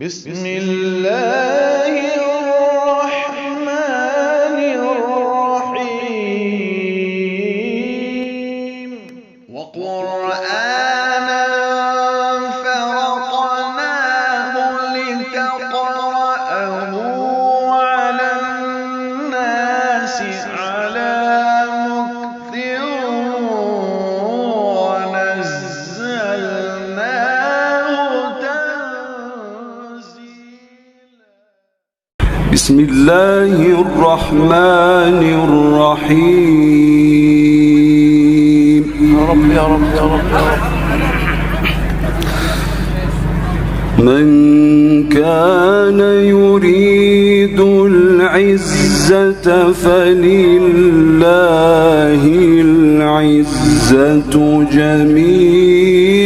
بسم الله الرحمن الرحيم وقرآنا فرقناه لتقرأه على الناس على مكث ونزلناه تنزيلا. بسم الله الرحمن الرحيم. يا رب يا رب يا رب يا رب. من كان يريد العزة فلله العزة جميعا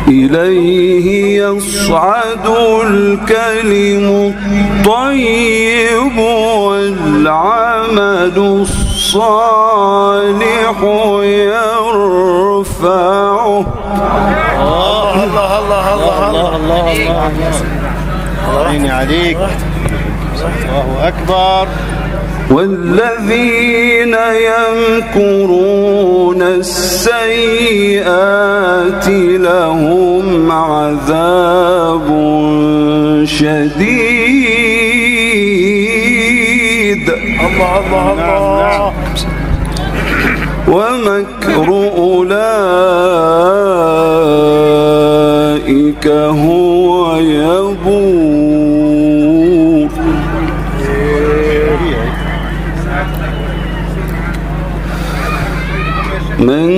إليه يصعد الكلم الطيب والعمل الصالح يرفعه. الله الله الله الله الله عيني عليك. الله أكبر. والذين يمكرون السيئات لهم عذاب شديد. الله الله الله. ومكر أولئك هو يبور. من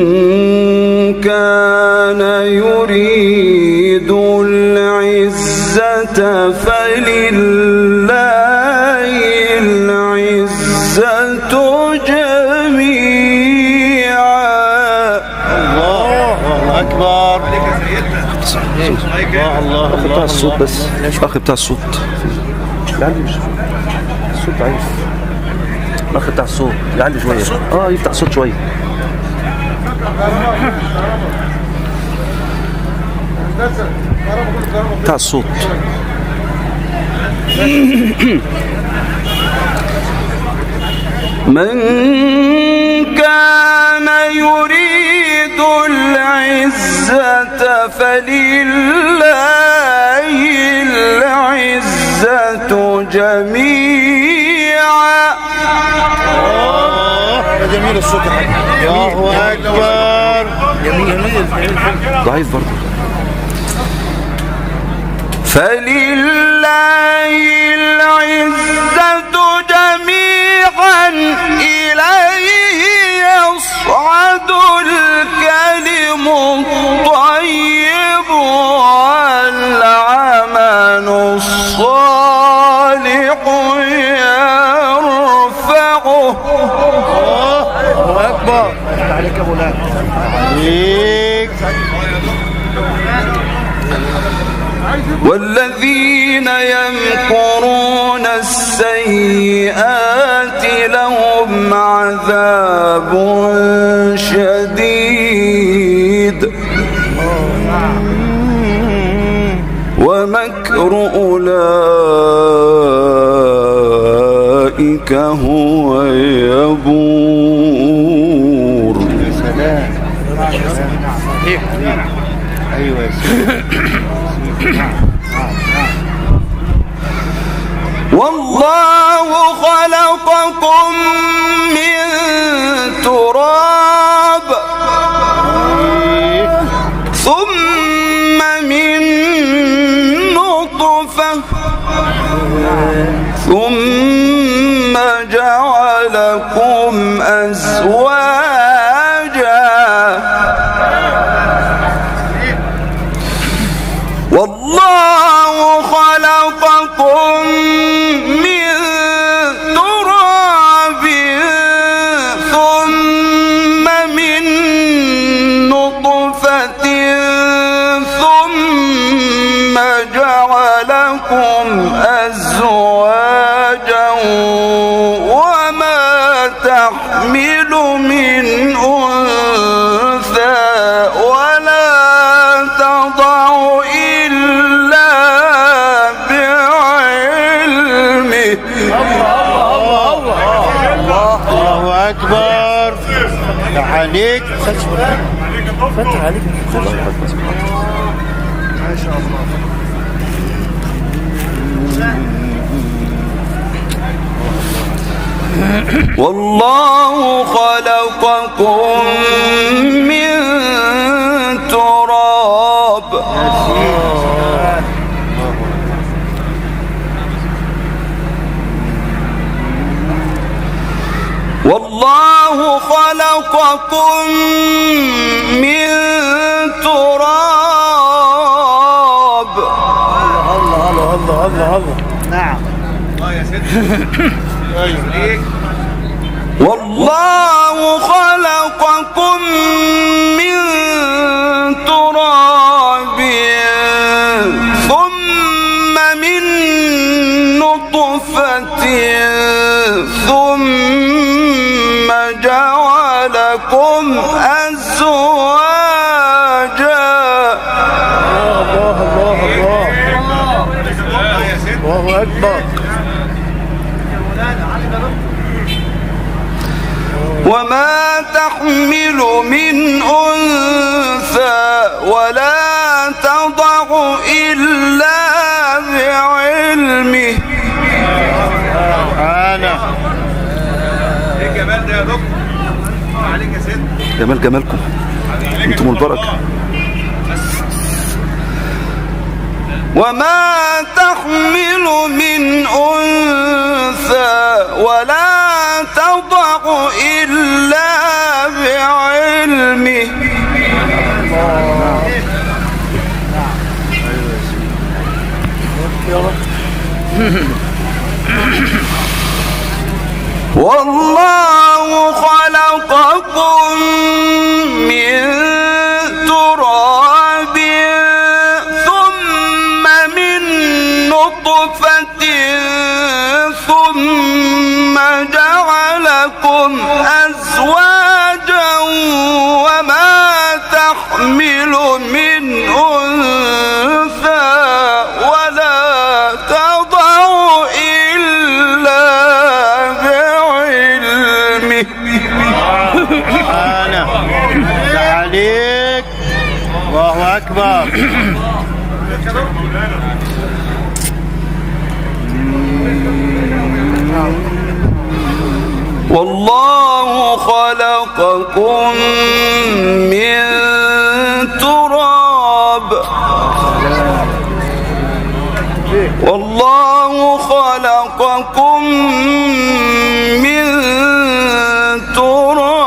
كان يريد العزة فلله العزة جميعا. الله أكبر. الله الله بتاع الصوت بس أخي بتاع الصوت يعني مش الصوت ضعيف. أخي بتاع الصوت يعني شوية يفتح الصوت شوية. بتاع الصوت من كان يريد العزة فلله العزة جميعا. جميل الصوت يا حبيبي. الله أكبر. جميل ضعيف برضه. فلله العزة جميعا إليه يصعد الكلم الطيب والعمل الصالح يرفعه. الله أكبر. عليك يا مولانا. عليك. والذين يمكرون السيئات لهم عذاب شديد. ومكر أولئك هو يبور. يا سلام. أيوة يا سيدي. والله خلقكم من تراب ثم من نطفة ثم جعلكم أزواجا. والله خلقكم من تراب ثم من نطفة ثم جعلكم أزواجا وما تحمل من أنثى أكبر. عليك فتح عليك الله يحفظك سبحانه. ما شاء الله. والله خلقكم من تراب والله خلقكم من تراب. الله الله الله الله الله. نعم. يا سيدي. ايوه. والله خلقكم من تراب ثم من نطفة ثم جعلكم أزواجا. الله الله الله. الله أكبر. وما تحمل من أنثى ولا تضع إلا بعلمه. أنا إيه الجمال ده يا دكتور؟ عليك يا سيدي. جمال جمالكم انتم البركة. وما تحمل من أنثى ولا تضع إلا بعلمه. والله خلقكم من تراب ثم من نطفة ثم جعلكم أزواجا وما تحمل من أنثى ولا تضع إلا بعلمه. أنا عليك. الله أكبر. والله خلقكم من تراب والله خلقكم من تراب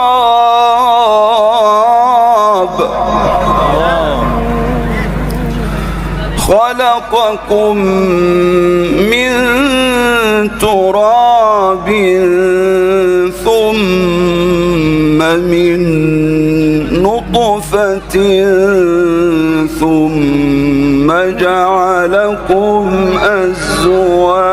خلقكم من تراب ثم من نطفة ثم جعلكم أزواجا.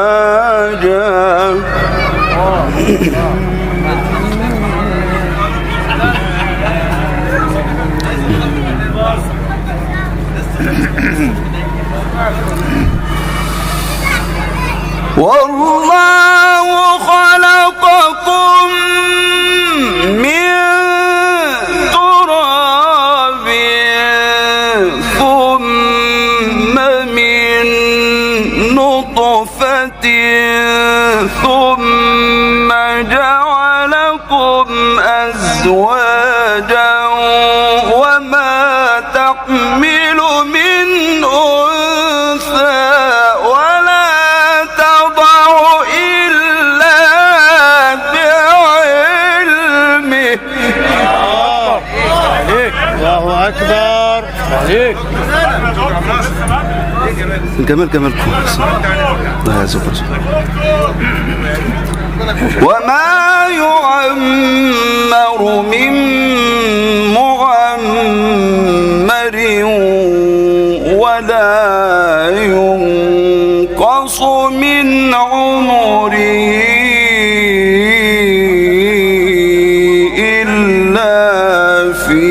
والله خلقكم من تراب ثم من نطفة ثم جعلكم أزواجا وما تحمل من أنثى ولا تضع إلا بعلمه. الله أكبر. عليك. الجمال جمالكم. الله يعزكم. وما يعمر من معمر ولا ينقص من عمره إلا في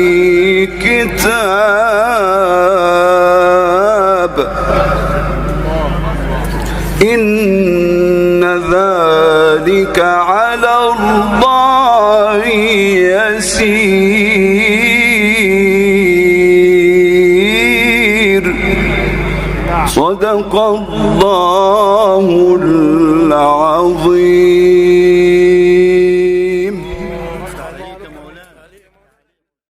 كتاب إن ذلك على الله يسير صدق الله العظيم.